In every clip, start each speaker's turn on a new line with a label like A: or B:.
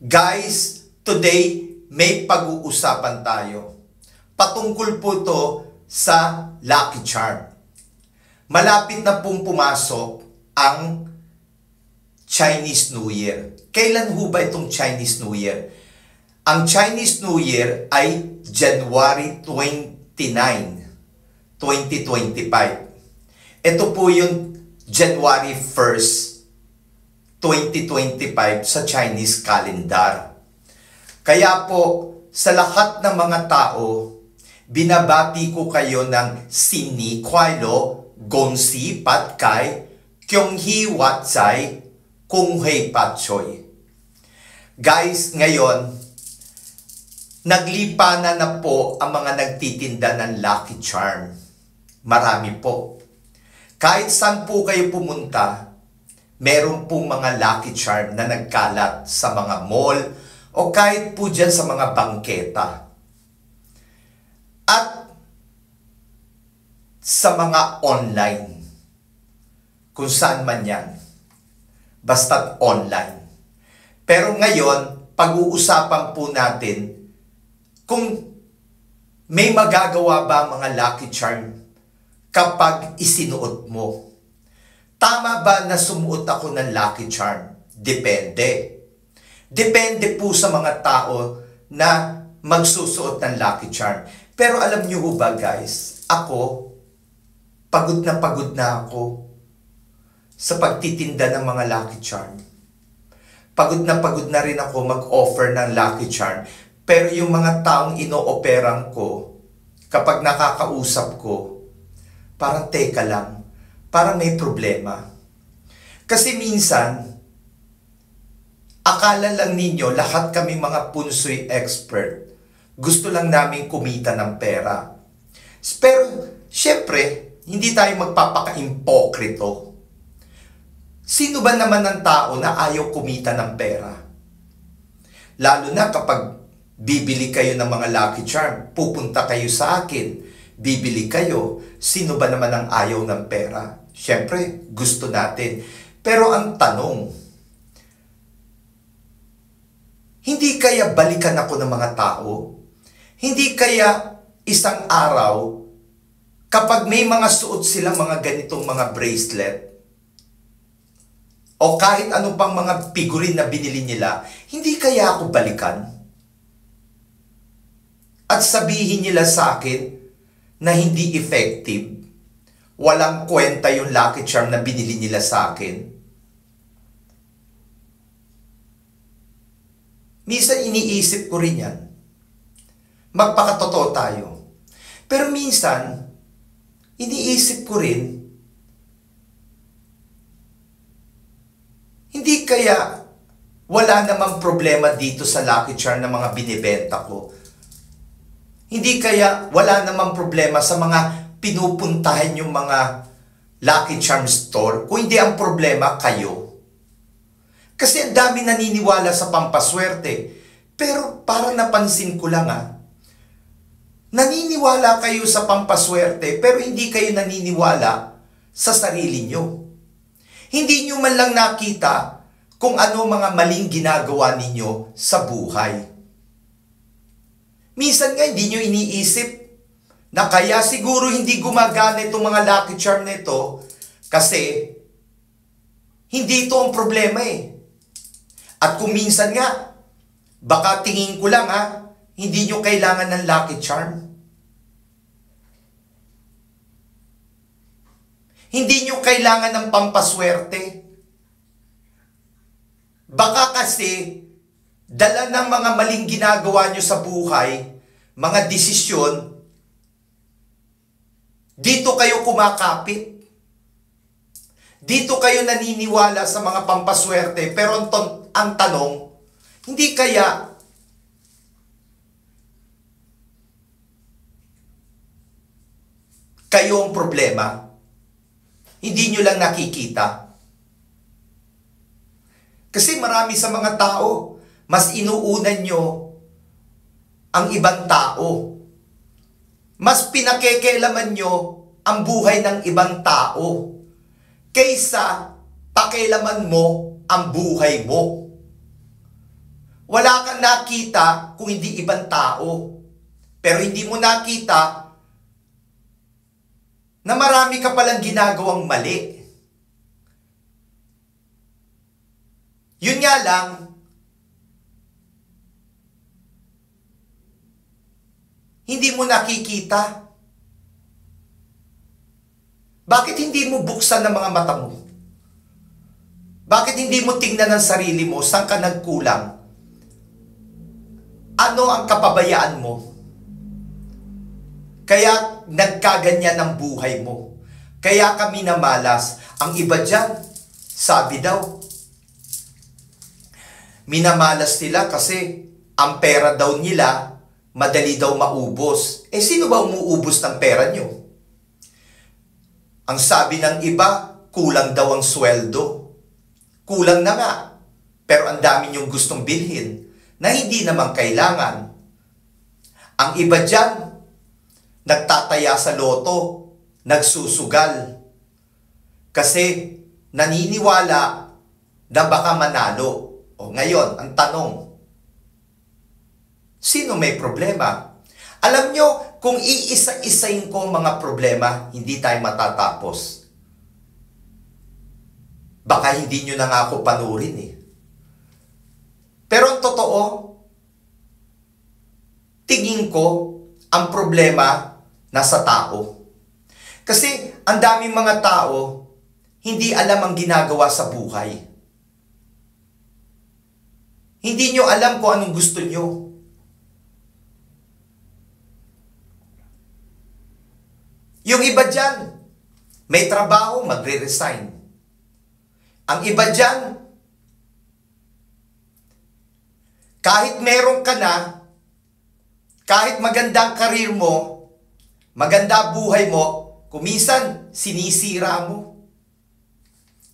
A: Guys, today may pag-uusapan tayo. Patungkol po to sa Lucky Charm. Malapit na pong pumasok ang Chinese New Year. Kailan ho ba itong Chinese New Year? Ang Chinese New Year ay January 29, 2025. Ito po yung January 1st, 2025 sa Chinese calendar. Kaya po, sa lahat ng mga tao, binabati ko kayo ng Sini Kuai Lo, Gongxi Pat Kai, Kyonghee Wat Zai, Kung Hei Pat Choi. Guys, ngayon, naglipanan na po ang mga nagtitinda ng Lucky Charm. Marami po. Kahit saan po kayo pumunta, meron pong mga Lucky Charm na nagkalat sa mga mall o kahit po dyan sa mga bangketa. At sa mga online, kung saan man yan, basta't online. Pero ngayon, pag-uusapan po natin kung may magagawa ba ang mga Lucky Charm kapag isinuot mo. Tama ba na sumuot ako ng Lucky Charm? Depende. Depende po sa mga tao na magsusuot ng Lucky Charm. Pero alam niyo ba guys, ako, pagod na ako sa pagtitinda ng mga Lucky Charm. Pagod na rin ako mag-offer ng Lucky Charm. Pero yung mga taong ino-operan ko, kapag nakakausap ko, parang teka lang, parang may problema. Kasi minsan, akala lang ninyo, lahat kami mga punsoy expert. Gusto lang namin kumita ng pera. Pero, syempre, hindi tayo magpapaka-impokrito. Sino ba naman ang tao na ayaw kumita ng pera? Lalo na kapag bibili kayo ng mga Lucky Charm, pupunta kayo sa akin, bibili kayo, sino ba naman ang ayaw ng pera? Siyempre, gusto natin. Pero ang tanong, hindi kaya balikan ako ng mga tao? Hindi kaya isang araw, kapag may mga suot silang mga ganitong mga bracelet, o kahit ano pang mga figurine na binili nila, hindi kaya ako balikan? At sabihin nila sa akin na hindi effective, walang kwenta yung Lucky Charm na binili nila sa akin. Minsan iniisip ko rin yan. Magpakatotoo tayo. Pero minsan, iniisip ko rin, hindi kaya wala namang problema dito sa Lucky Charm na mga binibenta ko. Hindi kaya wala namang problema sa mga pinupuntahan yung mga Lucky Charm store. Kung hindi ang problema, kayo. Kasi ang dami naniniwala sa pampaswerte. Pero parang napansin ko lang naniniwala kayo sa pampaswerte pero hindi kayo naniniwala sa sarili nyo. Hindi nyo man lang nakita kung ano mga maling ginagawa ninyo sa buhay. Minsan nga hindi nyo iniisip na kaya siguro hindi gumagana itong mga Lucky Charm nito kasi hindi ito ang problema At kung minsan nga, baka tingin ko lang hindi nyo kailangan ng Lucky Charm. Hindi nyo kailangan ng pampaswerte. Baka kasi dala ng mga maling ginagawa nyo sa buhay, mga desisyon, dito kayo kumakapit. Dito kayo naniniwala sa mga pampaswerte, pero ang tanong, hindi kaya kayo ang problema? Hindi nyo lang nakikita. Kasi marami sa mga tao, mas inuunan nyo ang ibang tao. Mas pinakekealaman nyo ang buhay ng ibang tao kaysa pakialaman mo ang buhay mo. Wala kang nakita kung hindi ibang tao. Pero hindi mo nakita na marami ka palang ginagawang mali. Yun nga lang, hindi mo nakikita. Bakit hindi mo buksan ang mga mata mo? Bakit hindi mo tingnan ang sarili mo? Saan ka nagkulang? Ano ang kapabayaan mo? Kaya nagkaganyan ang buhay mo. Kaya ka minamalas. Ang iba dyan, sabi daw, minamalas nila kasi ang pera daw nila, madali daw maubos. Eh sino ba umuubos ng pera nyo? Ang sabi ng iba, kulang daw ang sweldo. Kulang na nga. Pero ang dami nyong gustong bilhin na hindi naman kailangan. Ang iba dyan, nagtataya sa loto, nagsusugal. Kasi naniniwala na baka manalo. O ngayon, ang tanong, sino may problema? Alam nyo, kung iisa-isayin ko mga problema, hindi tayo matatapos. Baka hindi nyo na nga ako panurin eh. Pero ang totoo, tingin ko, ang problema nasa tao. Kasi ang daming mga tao, hindi alam ang ginagawa sa buhay. Hindi nyo alam kung anong gusto nyo. Yung iba dyan, may trabaho, magre-resign. Ang iba dyan, kahit meron ka na, kahit magandang karir mo, maganda buhay mo, kuminsan sinisira mo.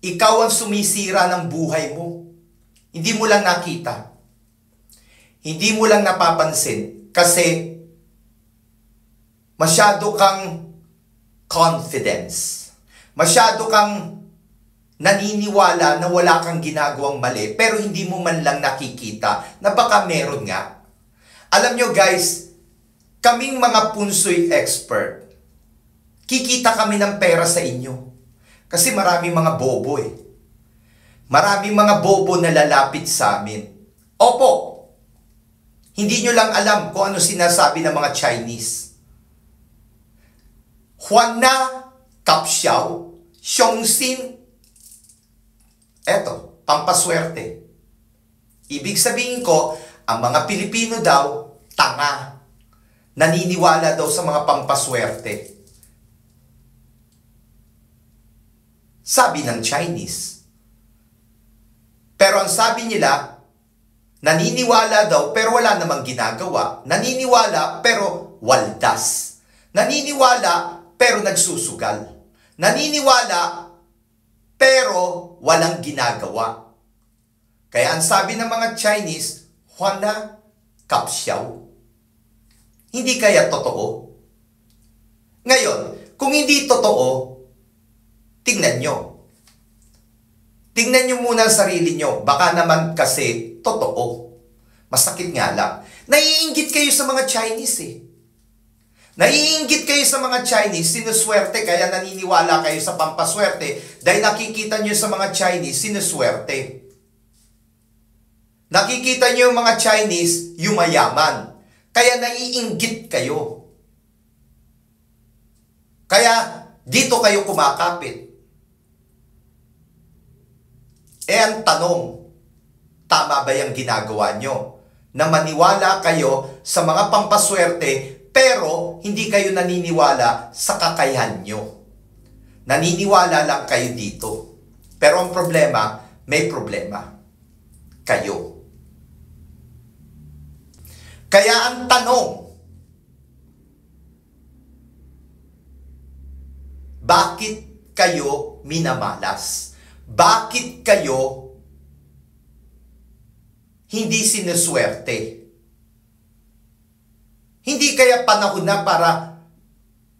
A: Ikaw ang sumisira ng buhay mo. Hindi mo lang nakita. Hindi mo lang napapansin kasi masyado kang confidence. Masyado kang naniniwala na wala kang ginagawang mali pero hindi mo man lang nakikita na baka meron nga. Alam nyo guys, kaming mga punsoy expert, kikita kami ng pera sa inyo. Kasi maraming mga bobo eh. Maraming mga bobo na lalapit sa amin. Opo, hindi nyo lang alam kung ano sinasabi ng mga Chinese. Huana Kapsiao, Xiongxin, eto, pampaswerte. Ibig sabihin ko, ang mga Pilipino daw, tanga. Naniniwala daw sa mga pampaswerte. Sabi ng Chinese. Pero ang sabi nila, naniniwala daw pero wala namang ginagawa. Naniniwala pero waldas. Naniniwala pero nagsusugal. Naniniwala pero walang ginagawa. Kaya ang sabi ng mga Chinese, Huana Kapsiao. Hindi kaya totoo? Ngayon, kung hindi totoo, tingnan nyo. Tingnan nyo muna ang sarili nyo. Baka naman kasi totoo. Masakit nga lang. Naiinggit kayo sa mga Chinese eh. Naiinggit kayo sa mga Chinese, sinuswerte, kaya naniniwala kayo sa pampaswerte dahil nakikita nyo sa mga Chinese, sinuswerte. Nakikita nyo yung mga Chinese, yumayaman. Kaya naiinggit kayo. Kaya dito kayo kumakapit. Eh ang tanong, tama ba yung ginagawa nyo? Na maniwala kayo sa mga pampaswerte pero hindi kayo naniniwala sa kakayahan nyo. Naniniwala lang kayo dito. Pero ang problema, may problema. Kayo. Kaya ang tanong, bakit kayo minamalas? Bakit kayo hindi sinuswerte? Hindi kaya panahon na para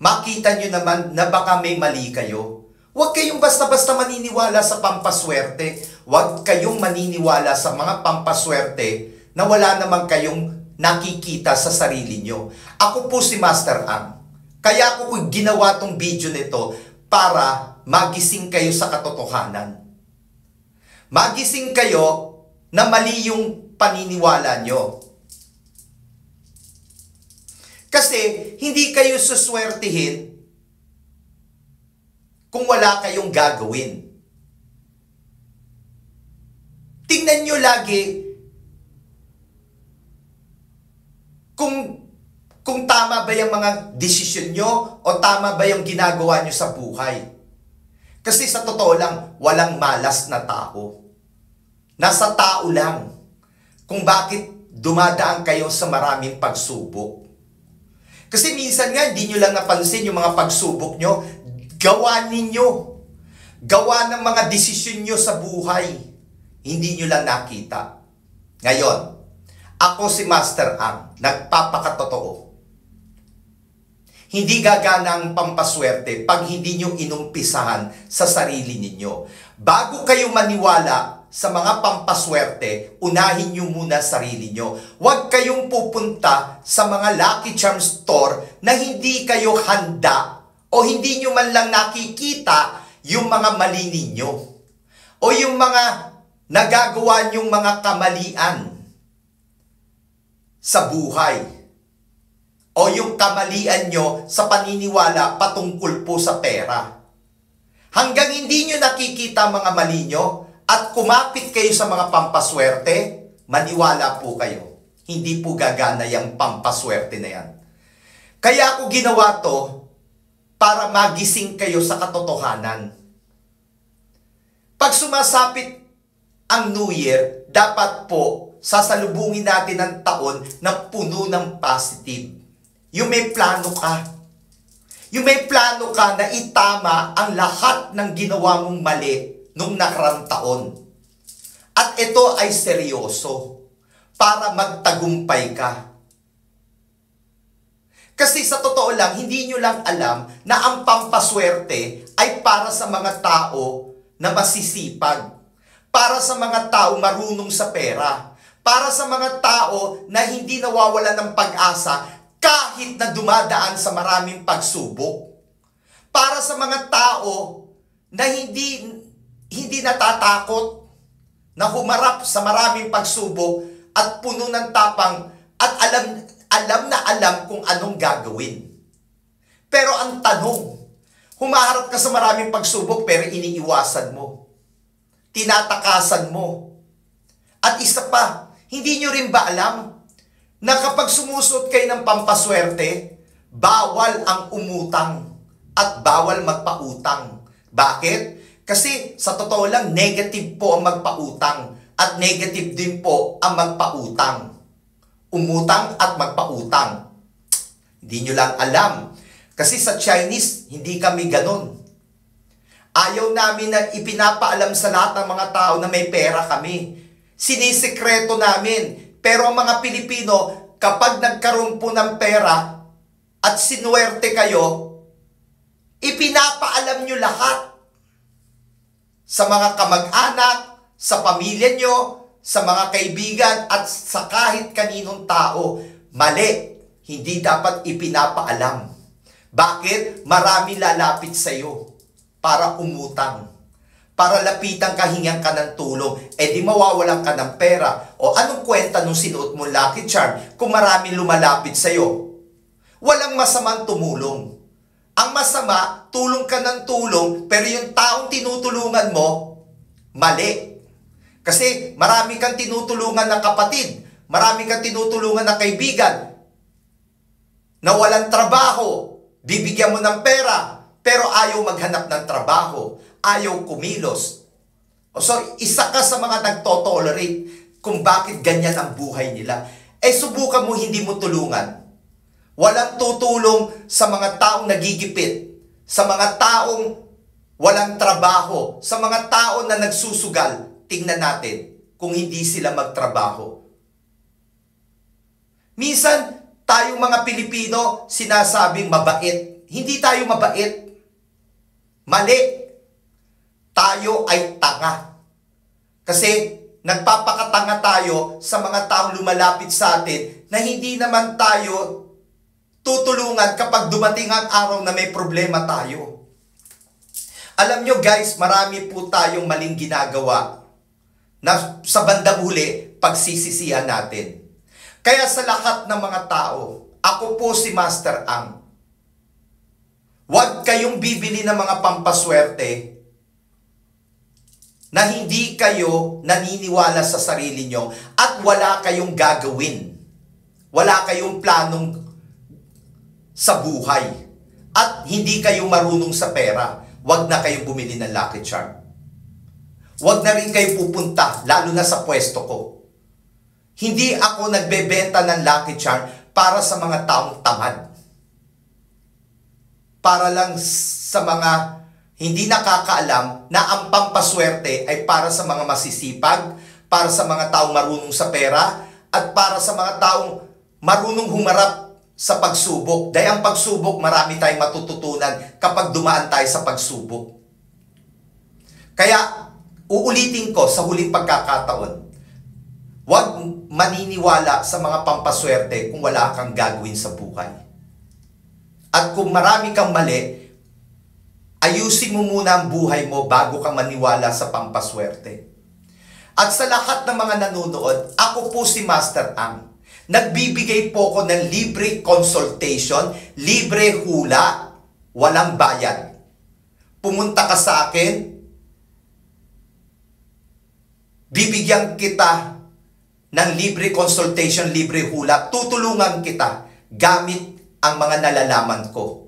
A: makita nyo naman na baka may mali kayo? Huwag kayong basta-basta maniniwala sa pampaswerte. Huwag kayong maniniwala sa mga pampaswerte na wala naman kayong nakikita sa sarili nyo. Ako po si Master Ang. Kaya ako ginawa tong video nito para magising kayo sa katotohanan. Magising kayo na mali yung paniniwala nyo. Kasi hindi kayo suswertihin kung wala kayong gagawin. Tingnan nyo lagi kung tama ba yung mga desisyon nyo o tama ba yung ginagawa nyo sa buhay. Kasi sa totoo lang, walang malas na tao. Nasa tao lang kung bakit dumadaan kayo sa maraming pagsubok. Kasi minsan nga, hindi nyo lang napansin yung mga pagsubok nyo, gawa ninyo. Gawa ng mga desisyon nyo sa buhay. Hindi nyo lang nakita. Ngayon, ako si Master Ang, nagpapakatotoo. Hindi gagana ang pampaswerte pag hindi nyo inumpisahan sa sarili ninyo. Bago kayo maniwala sa mga pampaswerte, unahin nyo muna sarili nyo. Huwag kayong pupunta sa mga Lucky Charm store na hindi kayo handa o hindi nyo man lang nakikita yung mga mali ninyo o yung mga nagagawa nyong mga kamalian sa buhay. O yung kamalian nyo sa paniniwala patungkol po sa pera. Hanggang hindi nyo nakikita mga mali nyo at kumapit kayo sa mga pampaswerte, maniwala po kayo. Hindi po gagana yung pampaswerte na yan. Kaya ako ginawa to para magising kayo sa katotohanan. Pag sumasapit ang New Year, dapat po sasalubungin natin ang taon na puno ng positive. Yung may plano ka. Yung may plano ka na itama ang lahat ng ginawa mong mali nung nakarang taon. At ito ay seryoso para magtagumpay ka. Kasi sa totoo lang, hindi nyo lang alam na ang pampaswerte ay para sa mga tao na masisipag. Para sa mga tao marunong sa pera. Para sa mga tao na hindi nawawala ng pag-asa kahit na dumadaan sa maraming pagsubok. Para sa mga tao na hindi natatakot na humarap sa maraming pagsubok at puno ng tapang at alam kung anong gagawin. Pero ang tanong, humaharap ka sa maraming pagsubok pero iniiwasan mo. Tinatakasan mo. At isa pa, hindi nyo rin ba alam na kapag sumusot kayo ng pampaswerte, bawal ang umutang at bawal magpautang. Bakit? Kasi sa totoo lang, negative po ang magpautang at negative din po ang magpautang. Umutang at magpautang. Hindi nyo lang alam. Kasi sa Chinese, hindi kami ganon. Ayaw namin na ipinapaalam sa lahat ng mga tao na may pera kami. Sinisikreto namin. Pero ang mga Pilipino, kapag nagkaroon po ng pera at sinuwerte kayo, ipinapaalam nyo lahat sa mga kamag-anak, sa pamilya nyo, sa mga kaibigan, at sa kahit kaninong tao. Mali, hindi dapat ipinapaalam. Bakit? Marami lalapit sa iyo para umutang. Para lapitan ka, hingan ka ng tulong, di mawawalan ka ng pera. O anong kwenta nung sinuot mo Lucky Charm kung maraming lumalapit sa'yo? Walang masamang tumulong. Ang masama, tulong ka ng tulong, pero yung taong tinutulungan mo, mali. Kasi marami kang tinutulungan na kapatid, marami kang tinutulungan na kaibigan, na walang trabaho, bibigyan mo ng pera, pero ayaw maghanap ng trabaho. Ayaw kumilos. So, isa ka sa mga nagtotolerate kung bakit ganyan ang buhay nila. Subukan mo hindi mo tulungan. Walang tutulong sa mga taong nagigipit, sa mga taong walang trabaho, sa mga taong na nagsusugal. Tingnan natin kung hindi sila magtrabaho. Minsan, tayong mga Pilipino sinasabing mabait. Hindi tayo mabait. Mali. Tayo ay tanga. Kasi Nagpapakatanga tayo sa mga taong lumalapit sa atin na hindi naman tayo tutulungan kapag dumating ang araw na may problema tayo. Alam nyo guys, marami po tayong maling ginagawa na sa bandang huli, pagsisisihan natin. Kaya sa lahat ng mga tao, ako po si Master Ang. Huwag kayong bibili ng mga pampaswerte na hindi kayo naniniwala sa sarili nyo at wala kayong gagawin. Wala kayong planong sa buhay. At hindi kayo marunong sa pera. Huwag na kayong bumili ng Lucky Charm. Huwag na rin kayo pupunta, lalo na sa pwesto ko. Hindi ako nagbebenta ng Lucky Charm para sa mga taong tamad. Para lang sa mga hindi nakakaalam na ang pampaswerte ay para sa mga masisipag, para sa mga taong marunong sa pera, at para sa mga taong marunong humarap sa pagsubok. Dahil ang pagsubok, marami tayong matututunan kapag dumaan tayo sa pagsubok. Kaya, uulitin ko sa huling pagkakataon, huwag maniniwala sa mga pampaswerte kung wala kang gagawin sa buhay. At kung marami kang mali, ayusin mo muna ang buhay mo bago ka maniwala sa pampaswerte. At sa lahat ng mga nanonood, ako po si Master Ang. Nagbibigay po ko ng libre consultation, libre hula, walang bayad. Pumunta ka sa akin, bibigyan kita ng libre consultation, libre hula, tutulungan kita gamit ang mga nalalaman ko.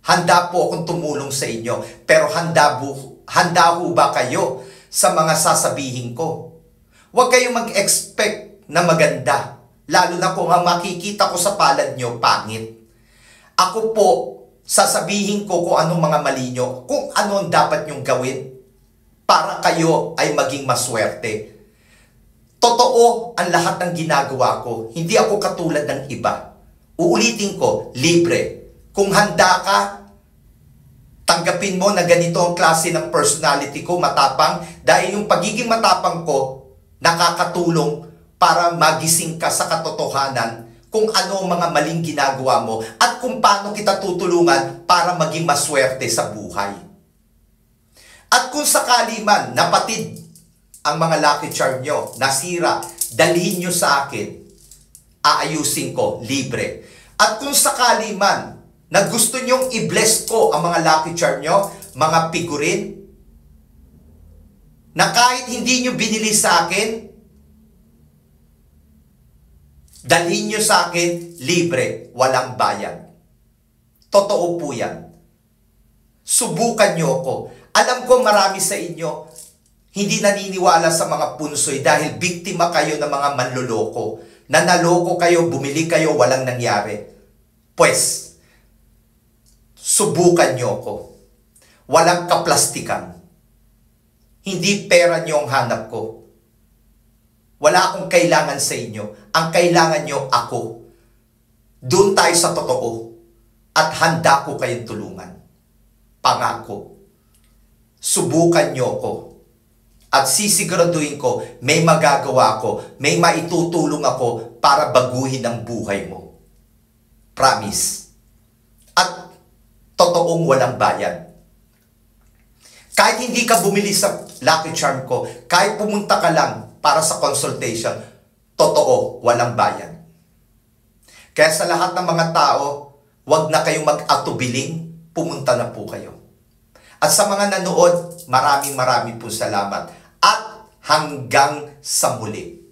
A: Handa po akong tumulong sa inyo, pero handa ho ba kayo sa mga sasabihin ko? Huwag kayong mag-expect na maganda, lalo na kung ang makikita ko sa palad nyo, pangit. Ako po, sasabihin ko kung anong mga mali nyo, kung ano ang dapat nyong gawin para kayo ay maging maswerte. Totoo ang lahat ng ginagawa ko, hindi ako katulad ng iba. Uulitin ko, libre. Kung handa ka, tanggapin mo na ganito ang klase ng personality ko, matapang, dahil yung pagiging matapang ko, nakakatulong para magising ka sa katotohanan kung ano ang mga maling ginagawa mo at kung paano kita tutulungan para maging maswerte sa buhay. At kung sakali man napatid ang mga Lucky Charm nyo, nasira, dalhin nyo sa akin, aayusin ko, libre. At kung sakali man na gusto nyong i-bless ko ang mga Lucky Charm nyo, mga figurin, na kahit hindi nyo binili sa akin, dalhin nyo sa akin, libre, walang bayad. Totoo po yan. Subukan nyo ko. Alam ko marami sa inyo, hindi naniniwala sa mga punsoy dahil biktima kayo ng mga manloloko. Na naloko kayo, bumili kayo, walang nangyari. Pues, subukan nyo ko. Walang kaplastikan. Hindi pera nyo ang hanap ko. Wala akong kailangan sa inyo. Ang kailangan nyo, ako. Doon tayo sa totoo. At handa ko kayong tulungan. Pangako. Subukan nyo ko. At sisiguraduhin ko, may magagawa ko, may maitutulong ako para baguhin ang buhay mo. Promise. At totoong walang bayad. Kahit hindi ka bumili sa Lucky Charm ko, kahit pumunta ka lang para sa consultation, totoo, walang bayad. Kaya sa lahat ng mga tao, huwag na kayong mag-atubiling, pumunta na po kayo. At sa mga nanood, maraming po salamat. At hanggang sa muli.